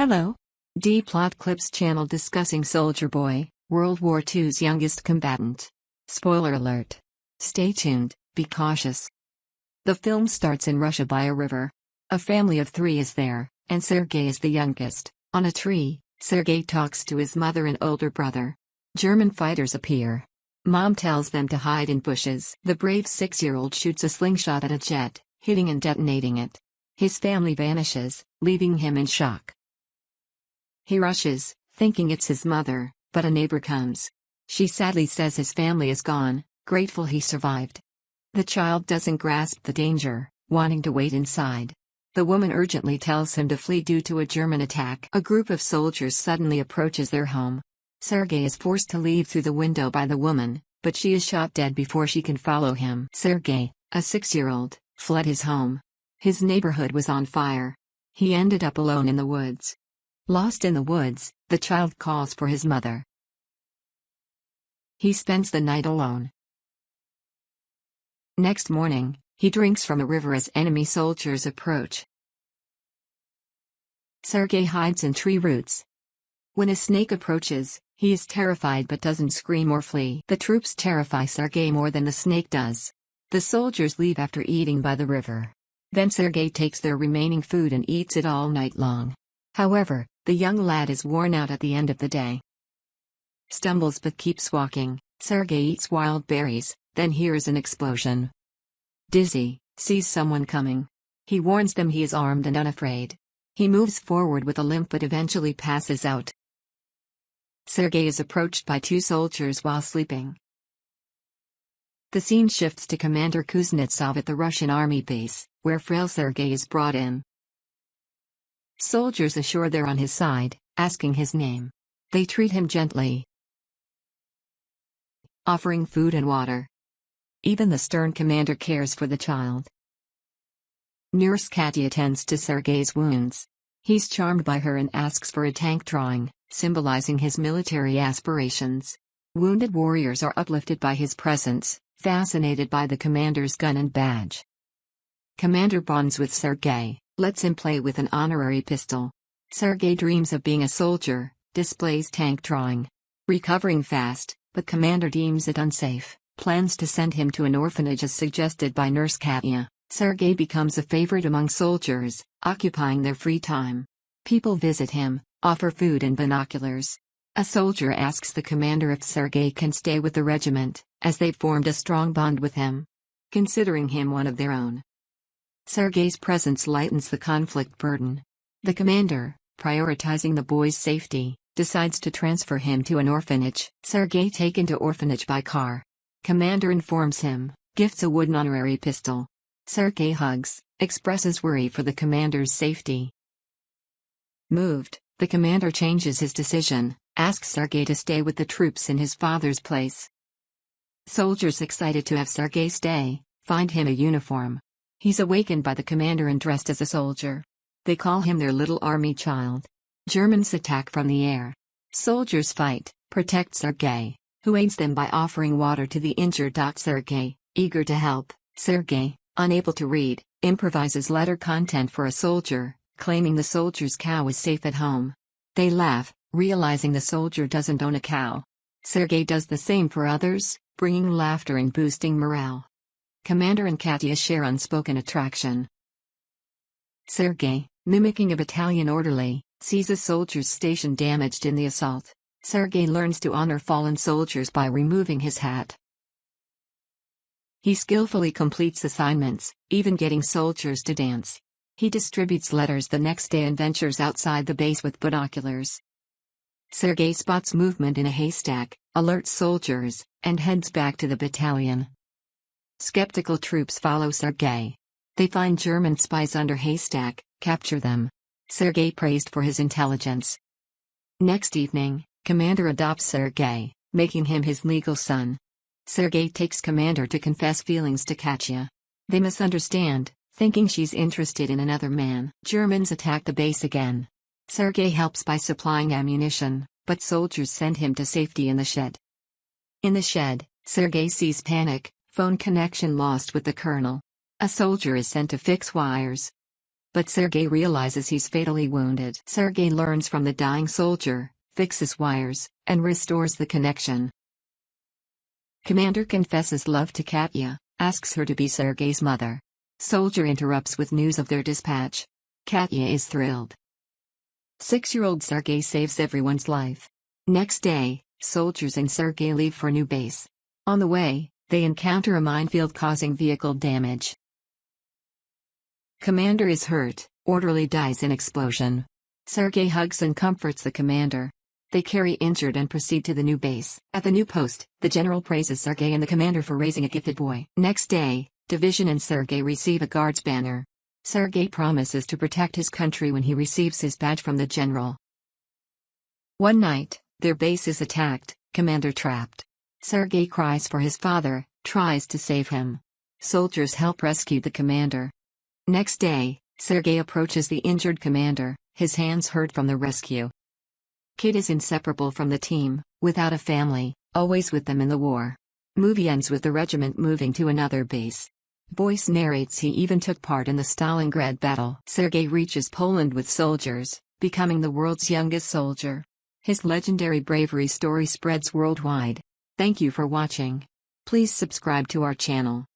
Hello. D-Plot Clips channel discussing Soldier Boy, World War II's youngest combatant. Spoiler alert. Stay tuned, be cautious. The film starts in Russia by a river. A family of 3 is there, and Sergei is the youngest. On a tree, Sergei talks to his mother and older brother. German fighters appear. Mom tells them to hide in bushes. The brave 6-year-old shoots a slingshot at a jet, hitting and detonating it. His family vanishes, leaving him in shock. He rushes, thinking it's his mother, but a neighbor comes. She sadly says his family is gone, grateful he survived. The child doesn't grasp the danger, wanting to wait inside. The woman urgently tells him to flee due to a German attack. A group of soldiers suddenly approaches their home. Sergei is forced to leave through the window by the woman, but she is shot dead before she can follow him. Sergei, a 6-year-old, fled his home. His neighborhood was on fire. He ended up alone in the woods. Lost in the woods, the child calls for his mother. He spends the night alone. Next morning, he drinks from a river as enemy soldiers approach. Sergei hides in tree roots. When a snake approaches, he is terrified but doesn't scream or flee. The troops terrify Sergei more than the snake does. The soldiers leave after eating by the river. Then Sergei takes their remaining food and eats it all night long. However, the young lad is worn out at the end of the day. Stumbles but keeps walking, Sergei eats wild berries, then hears an explosion. Dizzy, sees someone coming. He warns them he is armed and unafraid. He moves forward with a limp but eventually passes out. Sergei is approached by 2 soldiers while sleeping. The scene shifts to Commander Kuznetsov at the Russian army base, where frail Sergei is brought in. Soldiers assure they're on his side, asking his name. They treat him gently, offering food and water. Even the stern commander cares for the child. Nurse Katya tends to Sergei's wounds. He's charmed by her and asks for a tank drawing, symbolizing his military aspirations. Wounded warriors are uplifted by his presence, fascinated by the commander's gun and badge. Commander bonds with Sergei, lets him play with an honorary pistol. Sergei dreams of being a soldier, displays tank drawing. Recovering fast, but commander deems it unsafe, plans to send him to an orphanage as suggested by Nurse Katya. Sergei becomes a favorite among soldiers, occupying their free time. People visit him, offer food and binoculars. A soldier asks the commander if Sergei can stay with the regiment, as they've formed a strong bond with him, considering him one of their own. Sergei's presence lightens the conflict burden. The commander, prioritizing the boy's safety, decides to transfer him to an orphanage. Sergei taken to orphanage by car. Commander informs him, gifts a wooden honorary pistol. Sergei hugs, expresses worry for the commander's safety. Moved, the commander changes his decision, asks Sergei to stay with the troops in his father's place. Soldiers excited to have Sergei stay, find him a uniform. He's awakened by the commander and dressed as a soldier. They call him their little army child. Germans attack from the air. Soldiers fight, protect Sergei, who aids them by offering water to the injured. Sergei, eager to help, Sergei, unable to read, improvises letter content for a soldier, claiming the soldier's cow is safe at home. They laugh, realizing the soldier doesn't own a cow. Sergei does the same for others, bringing laughter and boosting morale. Commander and Katya share unspoken attraction. Sergei, mimicking a battalion orderly, sees a soldier's station damaged in the assault. Sergei learns to honor fallen soldiers by removing his hat. He skillfully completes assignments, even getting soldiers to dance. He distributes letters the next day and ventures outside the base with binoculars. Sergei spots movement in a haystack, alerts soldiers, and heads back to the battalion. Skeptical troops follow Sergei. They find German spies under haystack, capture them. Sergei praised for his intelligence. Next evening, commander adopts Sergei, making him his legal son. Sergei takes commander to confess feelings to Katya. They misunderstand, thinking she's interested in another man. Germans attack the base again. Sergei helps by supplying ammunition, but soldiers send him to safety in the shed. In the shed, Sergei sees panic, phone connection lost with the colonel. A soldier is sent to fix wires. But Sergei realizes he's fatally wounded. Sergei learns from the dying soldier, fixes wires, and restores the connection. Commander confesses love to Katya, asks her to be Sergei's mother. Soldier interrupts with news of their dispatch. Katya is thrilled. 6-year-old Sergei saves everyone's life. Next day, soldiers and Sergei leave for new base. On the way, they encounter a minefield causing vehicle damage. Commander is hurt, orderly dies in explosion. Sergei hugs and comforts the commander. They carry injured and proceed to the new base. At the new post, the general praises Sergei and the commander for raising a gifted boy. Next day, Division and Sergei receive a guard's banner. Sergei promises to protect his country when he receives his badge from the general. One night, their base is attacked, commander trapped. Sergei cries for his father, tries to save him. Soldiers help rescue the commander. Next day, Sergei approaches the injured commander, his hands hurt from the rescue. Kid is inseparable from the team, without a family, always with them in the war. Movie ends with the regiment moving to another base. Voice narrates he even took part in the Stalingrad battle. Sergei reaches Poland with soldiers, becoming the world's youngest soldier. His legendary bravery story spreads worldwide. Thank you for watching. Please subscribe to our channel.